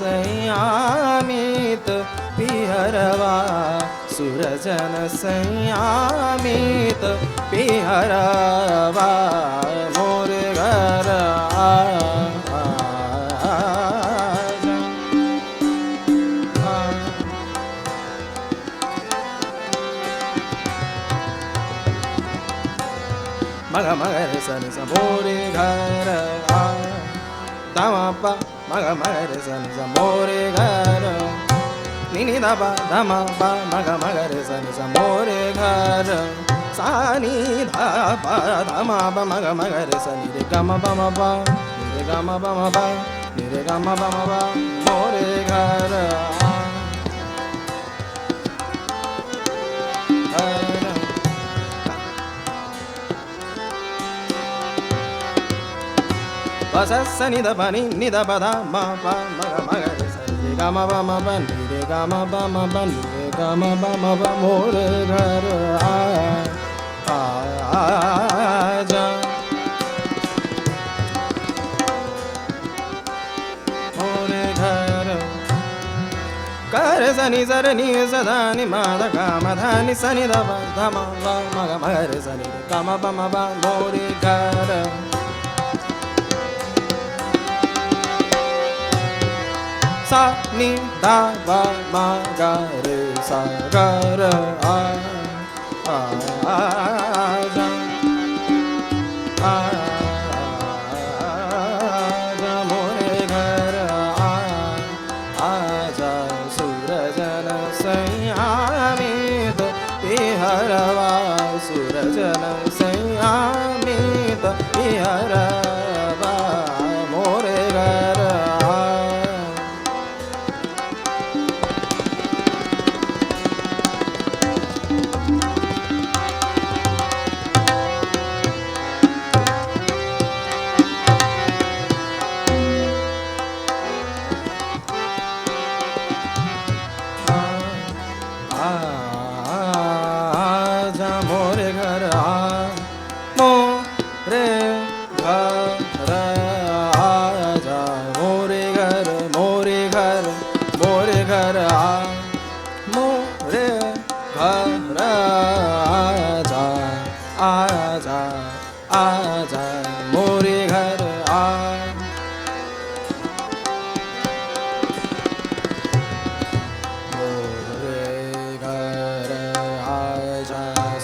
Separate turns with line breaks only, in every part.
संयामित पिहरवा सुरजन संयामित पिहरवा मोर घर मग मगर सन मोरे घर दमा मग मगर सन मोरे घर निनी दबा धमा बा मग मगर सन मोरे घर सानी धपा धमा बा मग मगर सन रे गम बम बा रे गम बम बा रे गम बम बा मोरे घर बस सनि द बनि नि द बधा म प म ग म ग रे स रे ग म ब म ब नि रे ग म ब म ब नि रे ग म ब म ब मोर घर आजा मोर घर कर सनि सर नि सदा नि म द ग म ध नि सनि द ब ध म ब म ग म ग रे स नि रे ग म ब म ब मोर घर सा नि दा बा मा गा रे सा गा रे आ जा मोरे घर आजा सूरजन संयामित पिहरवा सूरजन संयामित पिहरवा मोरे घर आजा मोरे घर मोरे घर आजा मोरे घर मोरे घर मोरे घर मोरे घर आजा आजा आजा मोरे घर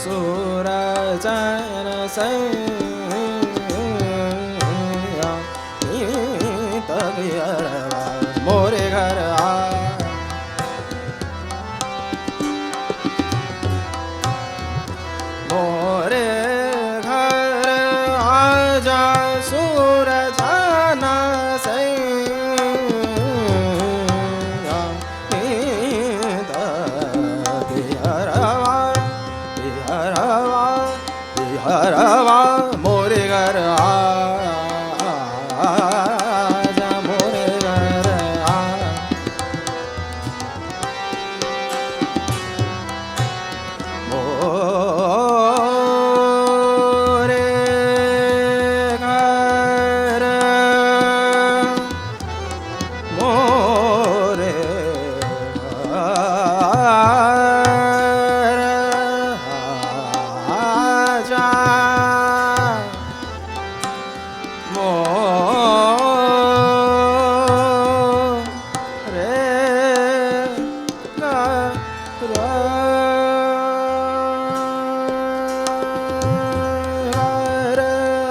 सूरजन संयामित पिहरवा मोरे घर मोरे घर आजा सूरजन संयामित पिहरवा पिहरवा मोरे घर आजा मोरे घर मोरे घर मोरे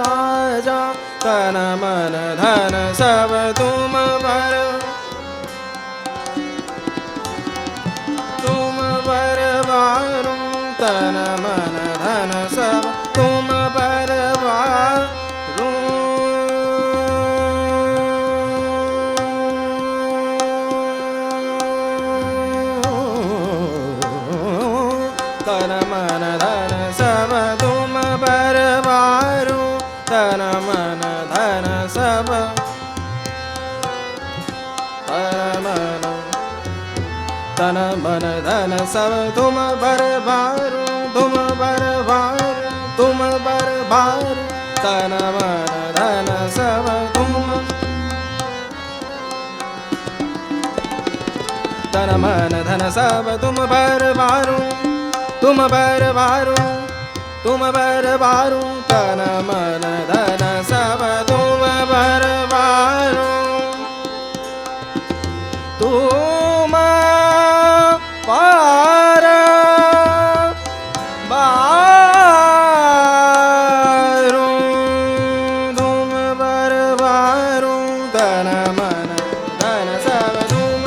आजा तन मन धन सब तुम पर वारू तन मन धन सब तुम पर वारू तन मन धन सब तुम पर वारू तन मन धन सब तन मन धन सब तुम बरबारू तुम बरबारू तुम बरबारू तन मन धन सब तुम तन मन धन सब तुम भरवारो, तुम भरवारो, तुम भरवारो, तन मन धन सब तुम भरवारो। तुम पार बारो, तुम भरवारो, तन मन धन सब तुम,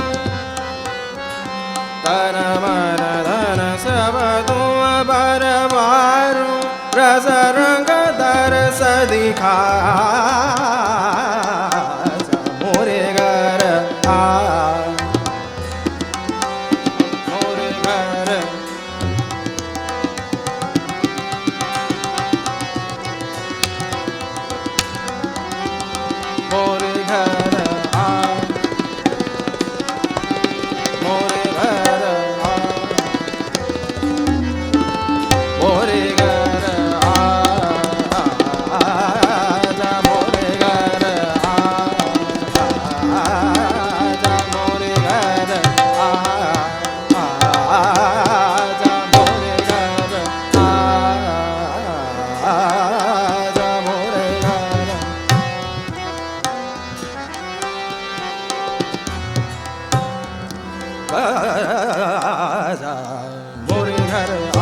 तन मन धन सब तुम भरवारो। रस रंग दरस दिखा मोरे घर आ, मोरे घर, मोरे घर आ, मोरे घर आ, मोरे घर आ, आजा मोरे घर आ, आजा मोरे घर आ, आजा मोरे घर आ, आजा मोरे घर। आजा मोरे घर आ,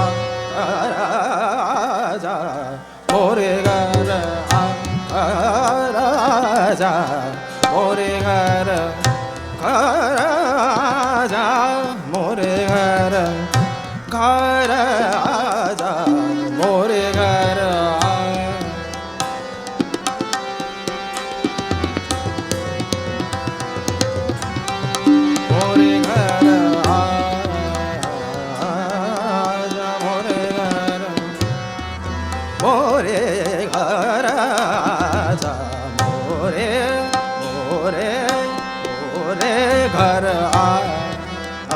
आजा मोरे घर आ, आजा मोरे घर, आजा मोरे घर, घर आजा मोरे घर आ, मोरे घर आ, आजा मोरे घर, मोरे घर आजा मोरे, मोरे, मोरे घर आ,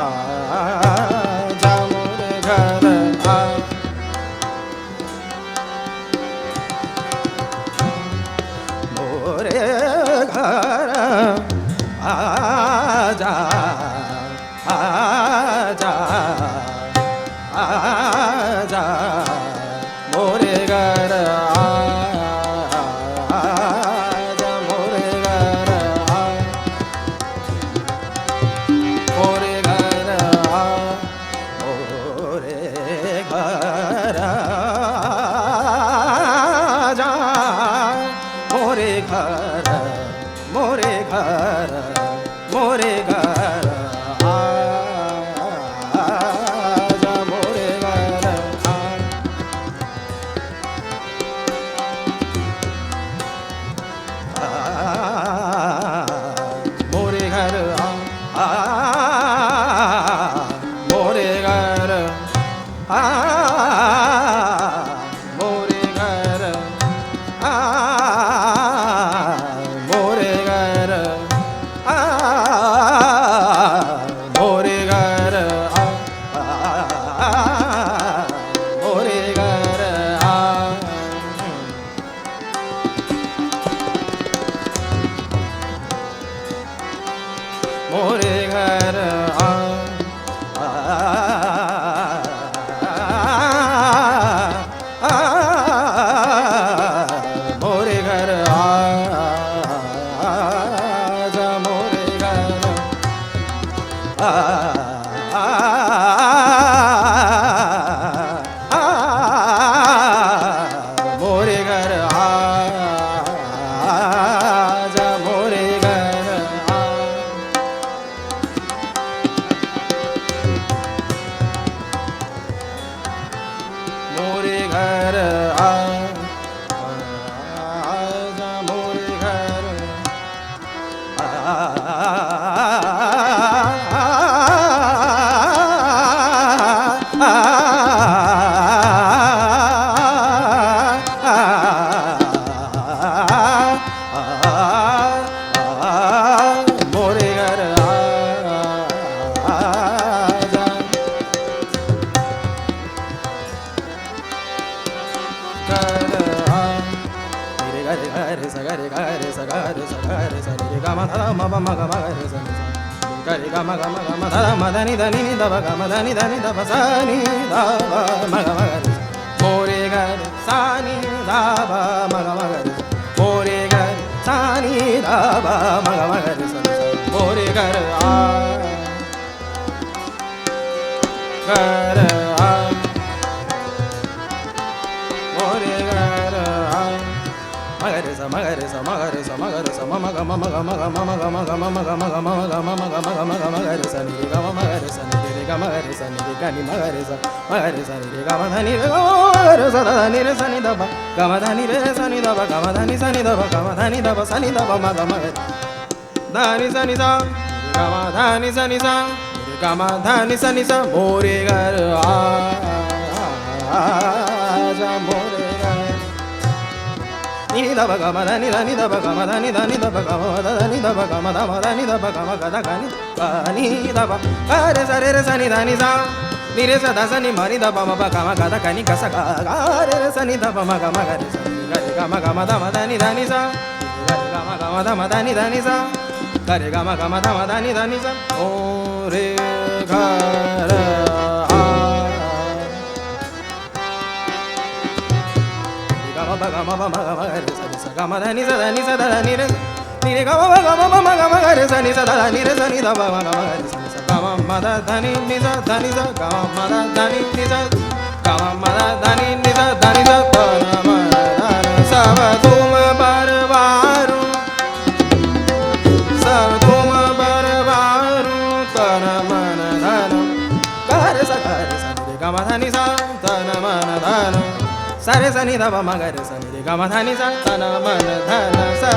आजा मोरे घर आ, मोरे घर आजा, आजा, आजा मोरे घर आ, आजा मोरे घर आ, मोरे घर आ, मोरे घर आजा मोरे घर, मोरे घर, मोरे घर आजा मोरे घर आ, मोरे घर आ, मोरे घर आ, मोरे घर आ, मोरे घर आ, मोरे घर आ, मोरे घर आ, मोरे घर आ, मोरे घर आजा मोरे घर आ, मोरे घर आजा मोरे घर आ, मोरे घर आ, आजा मोरे घर आ, मोरे घर आजा घर आ, रे गा रे सा गा रे सा गा रे सा रे सा रे गा मा धा मा मा गा मा गा रे सा रे सा gari ga ma da ma da ni da ba ga ma da ni da ba sa ni da ba ma ga ma ga re mo re ga re sa ni da ba ma ga ma ga re mo re ga re sa ni da ba ma ga ma ga re sa mo re ga re a ga re a mo re ga re a magaresa magaresa magaresa magaresa mama ga mama ga mama ga mama ga mama ga mama ga mama ga mama ga mama ga magaresa ni ga mama magaresa ni ga magaresa ni ga ni magaresa magaresa ni ga mama ni ga magaresa da ni re sa ni da ba ga ma da ni re sa ni da ba ga ma da ni sa ni da ba ga ma da ni da ba sa ni da ba ma ga ma da ni sa ni sa ga ma da ni sa ni sa ga ma da ni sa ni sa mo re ga a ja mo re ni da ba ga ma da ni da ba ga ma da ni da ba ga ma da ni da ba ga ma da ma da ni da ba ga ma ga da ga ni da ba ga re sa ni da ni sa ni re sa da sa ni ma ni da ba ma ba ga ma ga da ga ni ga sa ga re sa ni da ba ma ga re sa ni ga ma da ma da ni sa ga re ga ma da ma da ni sa ga re ga ma da ma da ni sa o re ga ra ba ga ma ga re sa ni sa ga ma da ni sa da ni re ni re ga ma ga re sa ni sa da ni re sa ni da ba ma ga re sa ni sa ga ma da ni sa ga ma da ni sa ga ma da ni sa pa na ma da na sa ba tum bar varu sa tum bar varu ta na ma na da na ga re sa ni ga ma da ni sa ta na ma na da na sa re sa ni da ba ma ga re sa ni ga ma da ni sa ta na ma na da na sa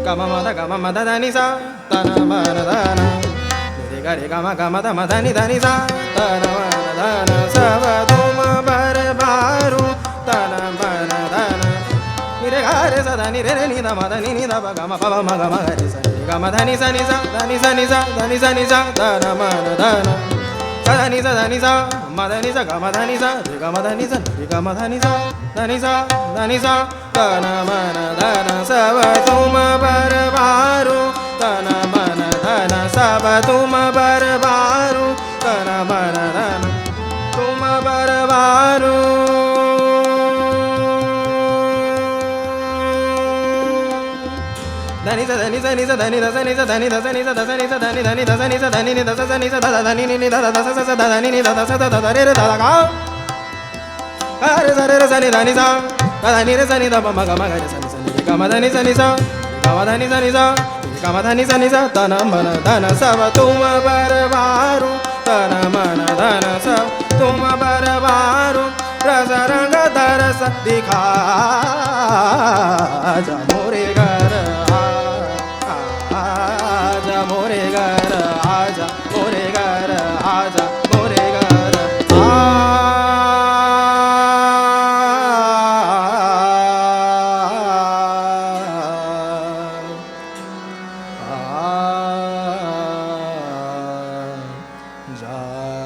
ga ma da da ni sa ta na ma na da na re ga ma da ni sa ta na ma na da na sa ba tu ma bar baru ta na ma na da na ni re ga re sa da ni re ni da ma da ni da ba ga ma ga re sa ni ga ma da ni sa da ni sa ta na ma na da na sa da ni sa ma da ni sa ga ma da ni sa re ga ma da ni sa ga ma da ni sa ta na ma na da na sa ba tu ma bar baru ta na ma na da na sa ba tu ma bar baru ta na ma na da na tu ma bar baru dani sa dani sa ni sa dani da sa ni sa dani da sa ni sa da sa ni sa dani dani da sa ni sa dani ni da sa ni sa da da ni ni da da sa sa da da ni ni da da sa da da re re da ga re sa ni da ni sa da da ni re sa ni da ba ma ga re sa ni sa ni ga ma da ni sa ga ma da ni sa ga ma da ni sa ta na ma na da na sa ba tu ma bar baru ta na ma na da na sa tu ma bar baru rasa ranga darasa dikha ja more gar aja more gar aja more gar aja more gar ja